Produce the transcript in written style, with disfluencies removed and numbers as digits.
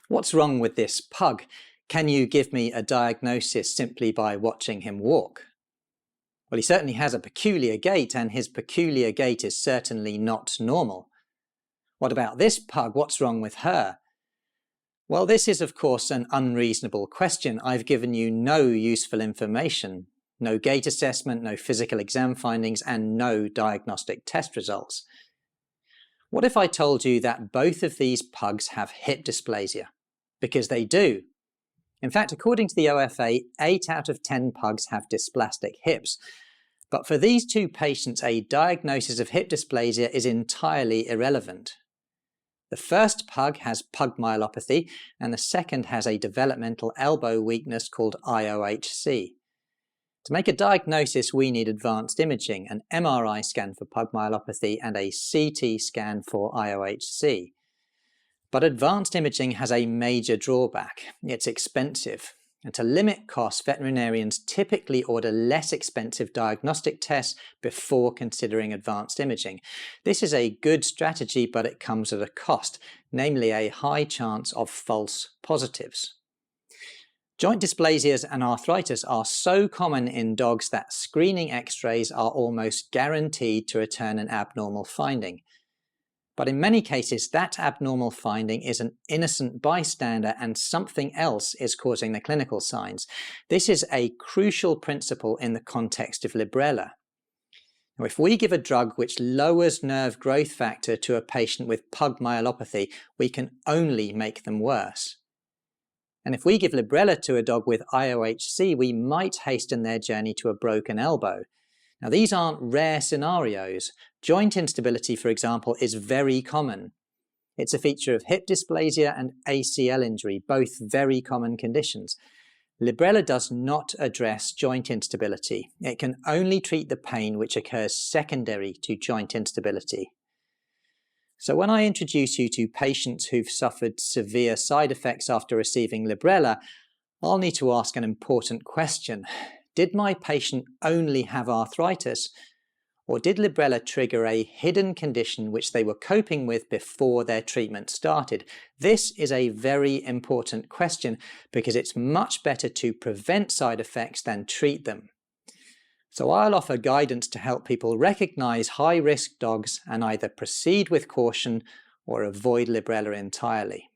What's wrong with this pug? Can you give me a diagnosis simply by watching him walk? Well, he certainly has a peculiar gait, and his peculiar gait is certainly not normal. What about this pug? What's wrong with her? Well, this is of course an unreasonable question. I've given you no useful information. No gait assessment, no physical exam findings, and no diagnostic test results. What if I told you that both of these pugs have hip dysplasia? Because they do. In fact, according to the OFA, 8 out of 10 pugs have dysplastic hips. But for these two patients, a diagnosis of hip dysplasia is entirely irrelevant. The first pug has pug myelopathy, and the second has a developmental elbow weakness called IOHC. To make a diagnosis, we need advanced imaging, an MRI scan for pug myelopathy and a CT scan for IOHC. But advanced imaging has a major drawback. It's expensive. And to limit costs, veterinarians typically order less expensive diagnostic tests before considering advanced imaging. This is a good strategy, but it comes at a cost, namely a high chance of false positives. Joint dysplasias and arthritis are so common in dogs that screening x-rays are almost guaranteed to return an abnormal finding. But in many cases, that abnormal finding is an innocent bystander and something else is causing the clinical signs. This is a crucial principle in the context of Librela. Now, if we give a drug which lowers nerve growth factor to a patient with pug myelopathy, we can only make them worse. And if we give Librela to a dog with IOHC, we might hasten their journey to a broken elbow. Now, these aren't rare scenarios. Joint instability, for example, is very common. It's a feature of hip dysplasia and ACL injury, both very common conditions. Librela does not address joint instability. It can only treat the pain which occurs secondary to joint instability. So when I introduce you to patients who've suffered severe side effects after receiving Librela, I'll need to ask an important question. Did my patient only have arthritis, or did Librela trigger a hidden condition which they were coping with before their treatment started? This is a very important question because it's much better to prevent side effects than treat them. So I'll offer guidance to help people recognize high-risk dogs and either proceed with caution or avoid Librela entirely.